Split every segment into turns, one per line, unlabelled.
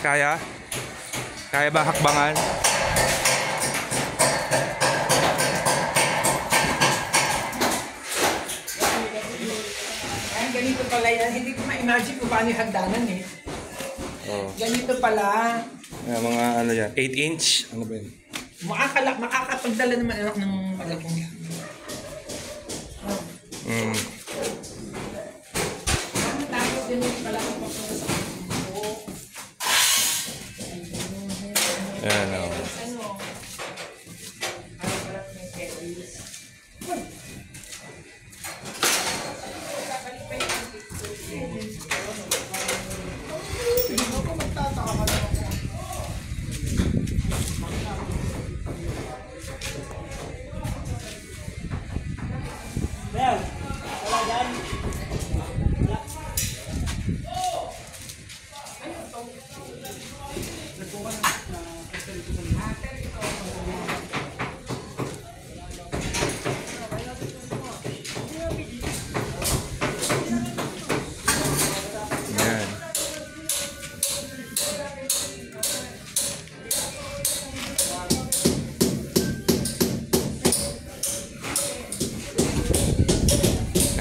Kaya? Kaya ba hakbangan?
Ay, ganito pala yan. Hindi ko ma-imagine kung paano yung hagdanan eh.
Oh.
Ganito pala.
Mga ano yan, 8 inch? Ano ba yun?
Makakapagdala naman anak ng malaking yan.
Mm.
Tapos din yung pala kung papunta sa buhok.
Ayan, oh.
Ano? Ano pala may pedals.
Ayan.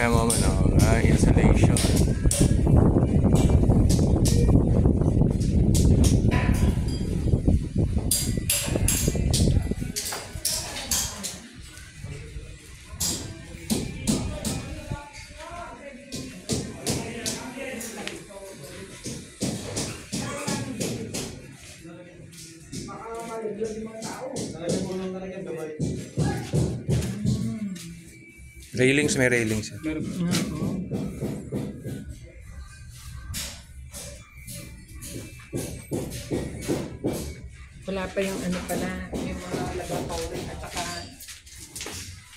Ayan mo naman, installation. Railings, may railings.
Wala pa yung ano pala, yung mga laboratory at saka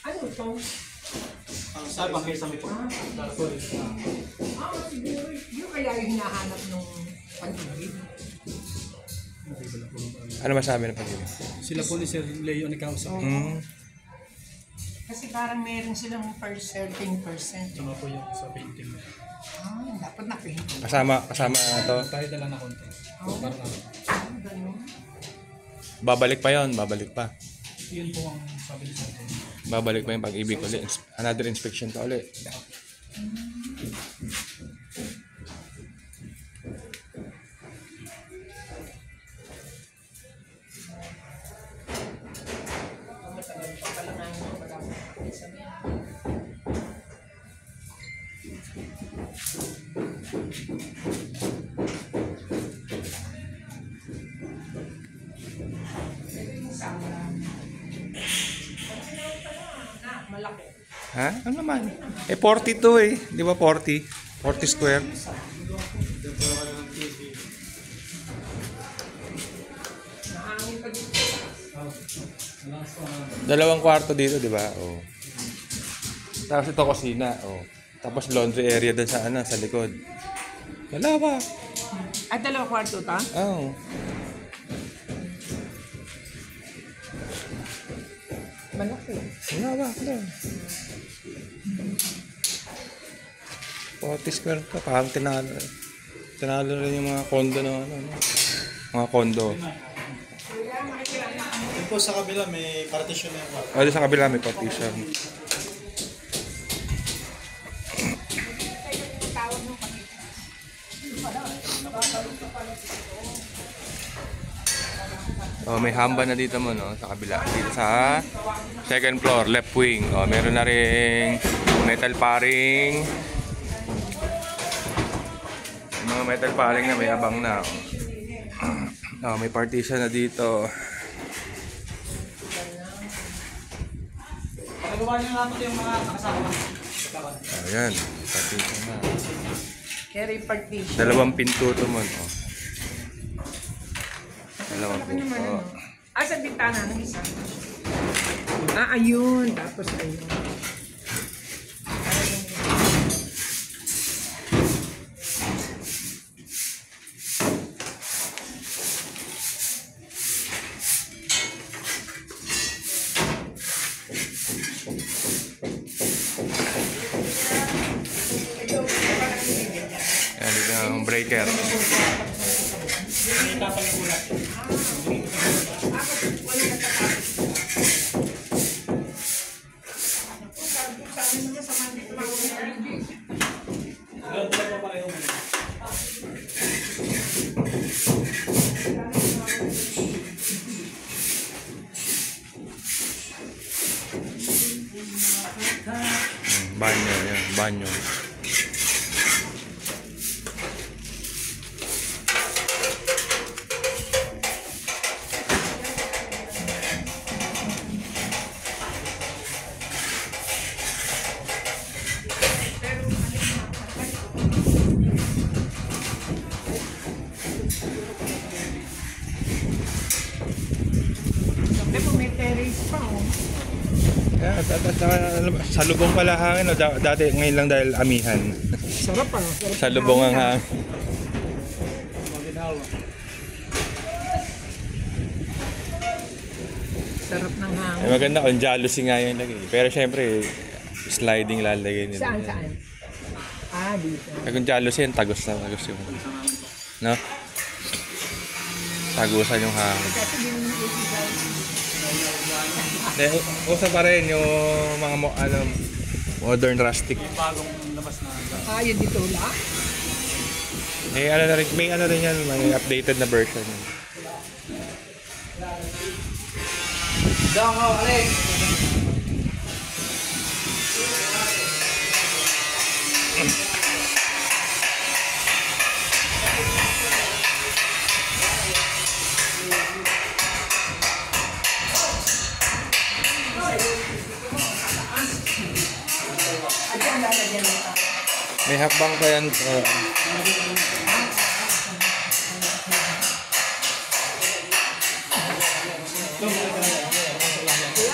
ano ito?
Ang sabang kayo sa may laboratory.
Siguro yung kaya yung hinahanap nung pag-ibig.
Ano masabi ng pag-ibig?
Sila po ni Sir Leo nagkausap.
Kasi parang meron silang certain percent.
Tama po yung sa painting.
Dapat na-paint.
Kasama to.
Tayo dala na konti. Para na.
Ganun.
Babalik pa yon, babalik pa.
Yun po ang sabi ni Sir.
Babalik pa yung pag-ibig ulit. Another inspection pa ulit.
Matagal pa pala nga yun. Wala pa sa mga. Malaki.
Ha? Ano naman? 42 eh. Di ba 40? 40 square.
Mahangin pa dito.
Dalawang kwarto dito, di ba? Oh. Tapos ito kusina, oh. Tapos laundry area dun sa sa likod. Dalawa.
At dalawang kwarto ta?
Oh.
Malaki.
Dalawa. 40 square ka, parang tinalo. Tinalo rin yung mga condo na mga condo.
Yun po sa kabila may partition na yung
O, sa kabila may partition. Oh, may hamba na dito mo, no? Sa kabila. Dito sa second floor, left wing. Oh, meron na ring metal paring. Yung mga metal paring na may abang na. Oh, may partition na dito.
Nagawa niyo natin yung mga nakasama.
Ayan, partition na.
Carry partition.
Dalawang pinto to mo, no? Dalawang
Malaki naman
pinto.
ano. Sa bintana ng isa. Ayun. Tapos ayun.
Ayan, dito na ang breaker.
Itapal yung ulat.
Wala natatapos. Sabi ko sa amin naman sa Monday, tumawag na energy.
Doon pa pareho mo.
Banyo, yan. Banyo.
Sabi ko may terrace pa, oh.
Yeah, sa lubong pala hangin. No? Dati, ngayon lang dahil amihan.
Sarap, ano? Sarap
Sa lubong ang hangin.
Sarap ng hangin.
Maganda kung jealousy nga yun lagi. Pero syempre, sliding lalagay nila.
Saan, saan? Ah, dito.
Kung jealousy yun, tagos na tagos yung... No? Tagusan yung hangin.
Kasi din yung
Usa pa rin yung mga modern rustic.
Yung bagong labas na.
yun dito lang.
May ano rin yan, may updated na version.
Diyan ko, Alex!
May hakbang pa yan.
Kaya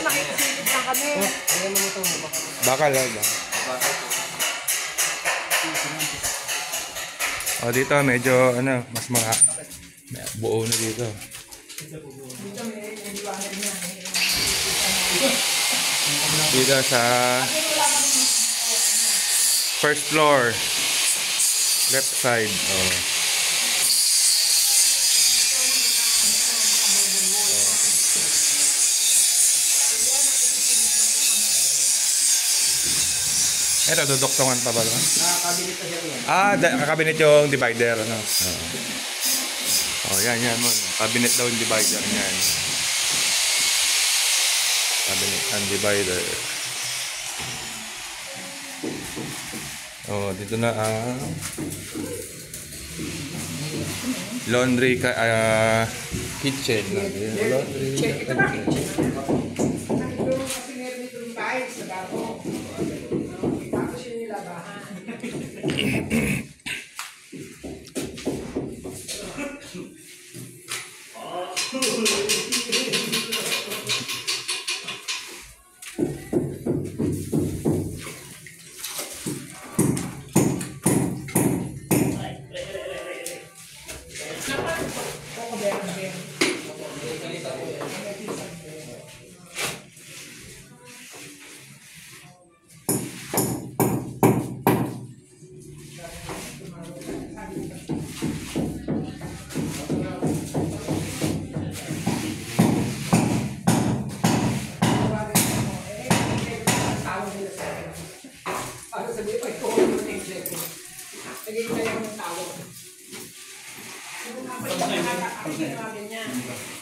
nakikisilip lang kami.
Bakal lang ba? O dito medyo mas mga buo na dito. Dito sa first floor, left side. Oh. Ito, duduktungan pa ba ito? Kabinet yung divider. Ano? Yan mo. Kabinet daw yung divider. Yan. Kabinet and divider. Dito na ang laundry kitchen. Laundry kitchen.
Kasi meron dito yung bahay sa bago. Tapos yun yung labahan.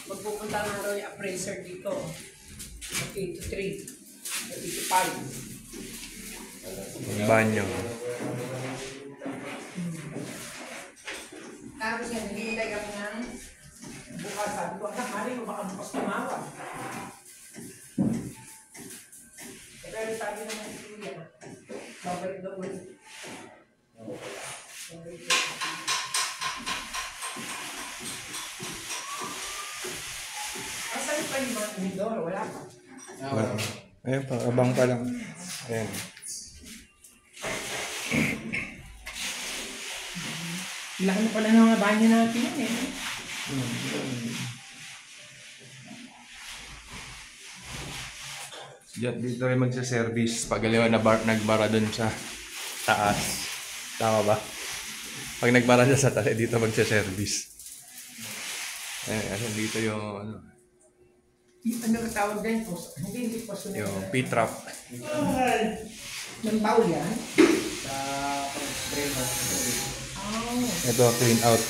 Magpupunta na raw yung appraiser dito. 83, 85.
Banyo.
Tapos yan, hinihintay kami ng bukas. Sabi ko, anak, mali mo baka bukas tumawag. Pero sabi naman si Kuya, babalik daw ulit. Asan pa yung mga umidor? Wala pa.
Ayun pa, abang pa lang. Ayan.
Laki na pala ng mga banyo natin yan eh.
Dito rin magsa-service pag nagbara dun sa taas. Tama ba? Pag nagbara dun sa taas, dito magsa-service. Ayan, dito yung, ano,
Ano ba tawag din? Hindi po sunod.
yung P-trap.
Ng bowl yan?
Sa pag-spray mo.
Oh.
Ito, clean out.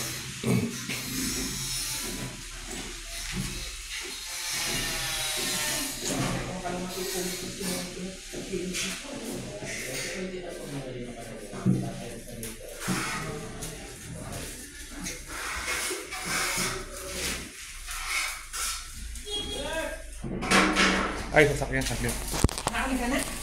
Kung parang matutulis yung
Ay, sasakyan.
Nakakali ka na?